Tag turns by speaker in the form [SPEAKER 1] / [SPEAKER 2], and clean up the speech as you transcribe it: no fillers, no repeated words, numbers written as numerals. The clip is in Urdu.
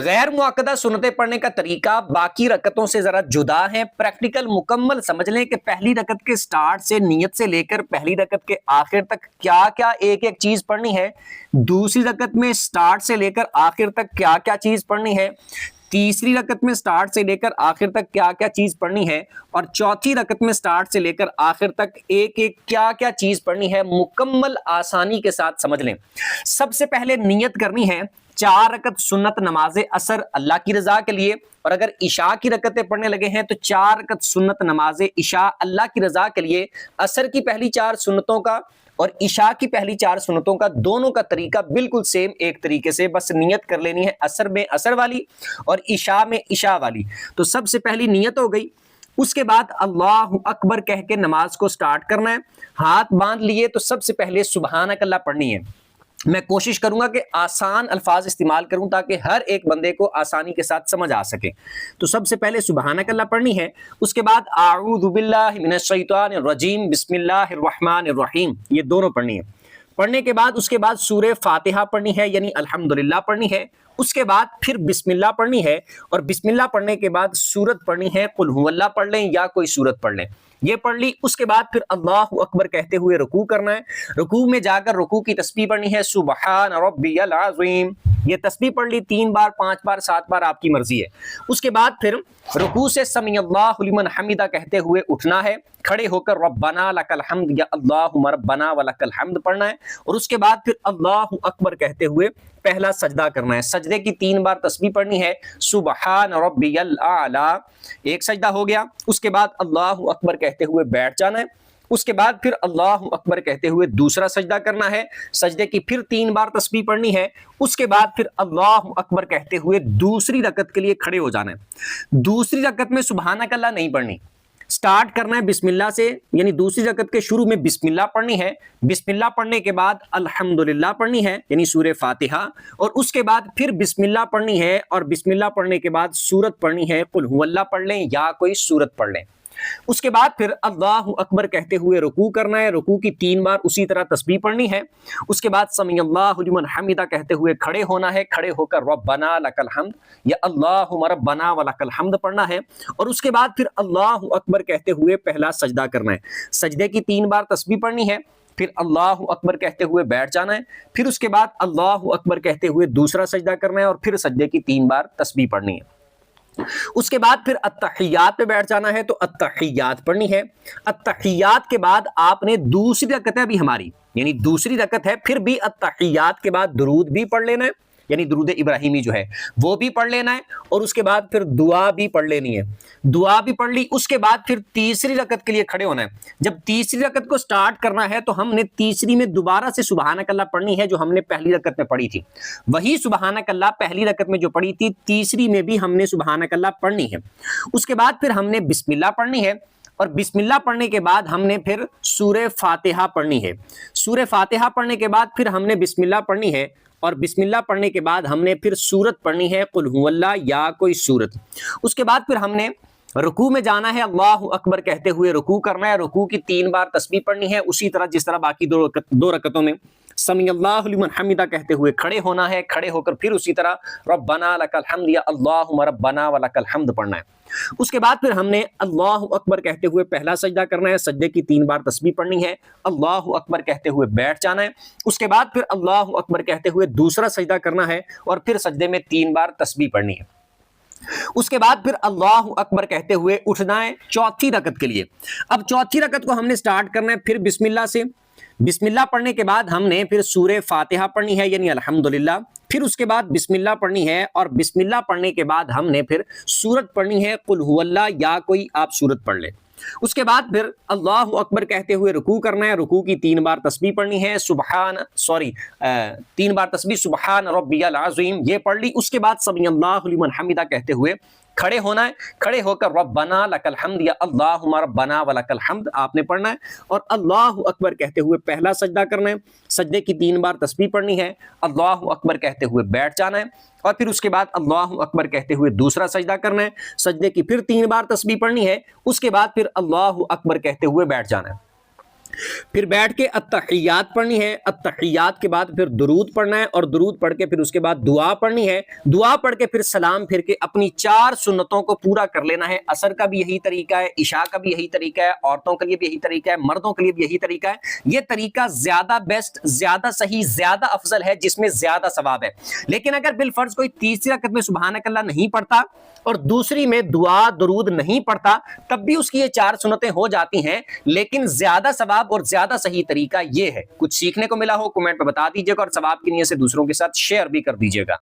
[SPEAKER 1] غیر معقدہ سنتیں پڑھنے کا طریقہ باقی رکعتوں سے ذرا جدا ہے. پریکٹیکل مکمل سمجھ لیں کہ پہلی رکعت کے سٹارٹ سے نیت سے لے کر پہلی رکعت کے آخر تک کیا کیا ایک ایک چیز پڑھنی ہے. دوسری رکعت میں سٹارٹ سے لے کر آخر تک کیا کیا چیز پڑھنی ہے. تیسری رکعت میں سٹارٹ سے لے کر آخر تک کیا کیا چیز پڑھنی ہے. اور چوتھی رکعت میں سٹارٹ سے لے کر آخر تک ایک ایک کیا کیا چیز پڑھنی ہے. مکمل آسانی کے ساتھ سمجھ لیں. سب سے پہلے نیت کرنی ہے 4 رکعت سنت نماز عصر اللہ کی رضا کے لیے. اور اگر عشاء کی رکعتیں پڑھنے لگے ہیں تو 4 رکعت سنت نماز عشاء اللہ کی رضا کے لیے. عصر کی پہلی 4 سنتوں کا اور عشاء کی پہلی 4 سنتوں کا دونوں کا طریقہ بالکل سیم ایک طریقے سے. بس نیت کر لینی ہے عصر میں عصر والی اور عشاء میں عشاء والی. تو سب سے پہلی نیت ہو گئی. اس کے بعد اللہ اکبر کہہ کے نماز کو سٹارٹ کرنا ہے. ہاتھ باندھ لیے تو سب سے پہلے سبحانک اللہ پڑھنی ہے. میں کوشش کروں گا کہ آسان الفاظ استعمال کروں تاکہ ہر ایک بندے کو آسانی کے ساتھ سمجھ آ سکے. تو سب سے پہلے سبحانک اللہ پڑھنی ہے. اس کے بعد اعوذ باللہ من الشیطان الرجیم بسم اللہ الرحمن الرحیم یہ دونوں پڑھنی ہے. پڑھنے کے بعد اس کے بعد سورہ فاتحہ پڑھنی ہے یعنی الحمدللہ پڑھنی ہے. اس کے بعد پھر بسم اللہ پڑھنی ہے اور بسم اللہ پڑھنے کے بعد سورت پڑھنی ہے. قل هو اللہ پڑھ لیں یا کوئی سورت پڑھ لیں. یہ پڑھ لی. اس کے بعد پھر اللہ اکبر کہتے ہوئے رکوع کرنا ہے. رکوع میں جا کر رکوع کی تسبیح پڑھنی ہے سبحان ربی العظیم. یہ تسبیح پڑھ لی 3 بار 5 بار 7 بار آپ کی مرضی ہے. اس کے بعد پھر رکوع سے سمی اللہ لمن حمدہ کہتے ہوئے اٹھنا ہے. کھڑے ہو کر ربنا لک الحمد یا اللہم ربنا ولک الحمد پڑھنا ہے. اور اس کے بعد پھر اللہ اکبر کہتے ہوئے پہلا سجدہ کرنا ہے. سجدے کی 3 بار تسبیح پڑھنی ہے سبحان ربی الاعلی. ایک سجدہ ہو گیا. اس کے بعد اللہ اکبر کہتے ہوئے بیٹھ جانا ہے. اس کے بعد پھر اللہ اکبر کہتے ہوئے دوسرا سجدہ کرنا ہے. سجدے کی پھر 3 بار تسبیح پڑھنی ہے. اس کے بعد پھر اللہ اکبر کہتے ہوئے دوسری رکعت کے لیے کھڑے ہو جانا ہے. دوسری رکعت میں سبحانک اللہ نہیں پڑھنی. سٹارٹ کرنا ہے بسم اللہ سے یعنی دوسری رکعت کے شروع میں بسم اللہ پڑھنی ہے. بسم اللہ پڑھنے کے بعد الحمدللہ پڑھنی ہے یعنی سورہ فاتحہ. اور اس کے بعد پھر بسم اللہ پڑھنی ہے اور بسم اللہ پڑھنے کے بعد سورت پڑھنی ہے. قل هو اللہ پڑھ لیں یا کوئی سورت پڑھ لیں. اس کے بعد پھر اللہ اکبر کہتے ہوئے رکوع کرنا ہے. رکوع کی 3 بار اسی طرح تسبیح پڑھنی ہے. اس کے بعد سمی اللہ لمن حمدہ کہتے ہوئے کھڑے ہونا ہے. کھڑے ہو کر ربنا لک الحمد یا اللہم ربنا ولک الحمد پڑھنا ہے. اور اس کے بعد پھر اللہ اکبر کہتے ہوئے پہلا سجدہ کرنا ہے. سجدے کی 3 بار تسبیح پڑھنی ہے. پھر اللہ اکبر کہتے ہوئے بیٹھ جانا ہے. پھر اس کے بعد اللہ اکبر کہتے ہوئے دوسرا سجدہ کرنا ہے اور پھر سجدے کی 3 بار تسبیح پڑھنی ہے. اس کے بعد پھر التحیات پہ بیٹھ جانا ہے تو التحیات پڑھنی ہے. التحیات کے بعد آپ نے دوسری رکعت ہے بھی ہماری یعنی دوسری رکعت ہے پھر بھی التحیات کے بعد درود بھی پڑھ لینا ہے یعنی درود ابراہیمی جو ہے وہ بھی پڑھ لینا ہے. اور اس کے بعد پھر دعا بھی پڑھ لینی ہے. دعا بھی پڑھ لی. اس کے بعد پھر تیسری رکعت کے لیے کھڑے ہونا ہے. جب تیسری رکعت کو سٹارٹ کرنا ہے تو ہم نے تیسری میں دوبارہ سے سبحانک اللہ پڑھنی ہے جو ہم نے پہلی رکعت میں پڑھی تھی. وہی سبحانک اللہ پہلی رکعت میں جو پڑھی تھی تیسری میں بھی ہم نے سبحانک اللہ پڑھنی ہے. اس کے بعد پھر ہم نے بسم اللہ پڑھنی ہے. اور بسم اللہ پڑھنے کے بعد ہم نے پھر سورہ فاتحہ پڑھنی ہے. سورہ فاتحہ پڑھنے کے بعد پھر ہم نے بسم اللہ پڑھنی ہے. اور بسم اللہ پڑھنے کے بعد ہم نے پھر سورت پڑھنی ہے قل هو اللہ یا کوئی سورت. اس کے بعد پھر ہم نے رکوع میں جانا ہے. اللہ اکبر کہتے ہوئے رکوع کرنا ہے. رکوع کی 3 بار تسبیح پڑھنی ہے اسی طرح جس طرح باقی 2 رکعتوں میں. سمی اللہ لمن حمدہ کہتے ہوئے کھڑے ہونا ہے. کھڑے ہو کر پھر اسی طرح ربنا لک الحمد یا اللہم ربنا ولک الحمد پڑھنا ہے. اس کے بعد پھر ہم نے اللہ اکبر کہتے ہوئے پہلا سجدہ کرنا ہے. سجدے کی 3 بار تسبیح پڑھنی ہے. اللہ اکبر کہتے ہوئے بیٹھ جانا ہے. اس کے بعد پھر اللہ اکبر کہتے ہوئے دوسرا سجدہ کرنا ہے اور پھر سجدے میں 3 بار تسبیح پڑھنی ہے. اس کے بعد پھر اللہ اکبر کہتے ہوئے اٹھنا ہے چوتھی رکعت کے لیے. اب چوتھی رکعت کو ہم نے سٹارٹ کرنا ہے پھر بسم اللہ سے. بسم اللہ پڑھنے کے بعد ہم نے پھر سورہ فاتحہ پڑھنی ہے یعنی الحمدللہ. پھر اس کے بعد بسم اللہ پڑھنی ہے اور بسم اللہ پڑھنے کے بعد ہم نے پھر سورت پڑھنی ہے قل هو اللہ یا کوئی آپ سورت پڑھ لیں. اس کے بعد پھر اللہ اکبر کہتے ہوئے رکوع کرنا ہے. رکوع کی 3 بار تسبیح پڑھنی ہے 3 بار تسبیح سبحان ربی العظیم یہ پڑھ لی. اس کے بعد سمی اللہ لمن حمدہ کہتے ہوئے کھڑے ہونا ہے. کھڑے ہو کر ربنا لک الحمد یا اللہم ربنا ولک الحمد آپ نے پڑھنا ہے. اور اللہ اکبر کہتے ہوئے پہلا سجدہ کرنا ہے. سجدے کی 3 بار تسبیح پڑھنی ہے. اللہ اکبر کہتے ہوئے بیٹھ جانا ہے. اور پھر اس کے بعد اللہ اکبر کہتے ہوئے دوسرا سجدہ کرنا ہے. سجدے کی پھر 3 بار تسبیح پڑھنی ہے. اس کے بعد پھر اللہ اکبر کہتے ہوئے بیٹھ جانا ہے. پھر بیٹھ کے التحیات پڑھنی ہے، التحیات کے بعد پھر درود پڑھنا ہے، اور درود پڑھ کے پھر اس کے بعد دعا پڑھنی ہے، دعا پڑھ کے پھر سلام پھر کے اپنی 4 سنتوں کو پورا کر لینا ہے۔ عصر کا بھی یہی طریقہ ہے، عشاء کا بھی یہی طریقہ ہے، عورتوں کے لیے بھی یہی طریقہ ہے، مردوں کے لیے بھی یہی طریقہ ہے۔ یہ طریقہ زیادہ بیسٹ، زیادہ صحیح، زیادہ افضل ہے، جس میں زیادہ ثواب ہے۔ لیکن اگر بالفرض کوئی تیسری رکعت میں سبحانک اللہ نہیں پڑھتا اور دوسری میں دعا درود نہیں پڑھتا، تب بھی اس کی یہ 4 سنتیں ہو جاتی ہیں، لیکن زیادہ ثواب اور زیادہ صحیح طریقہ یہ ہے۔ کچھ سیکھنے کو ملا ہو کمنٹ پہ بتا دیجیے گا، اور ثواب کی نیت سے دوسروں کے ساتھ شیئر بھی کر دیجیے گا۔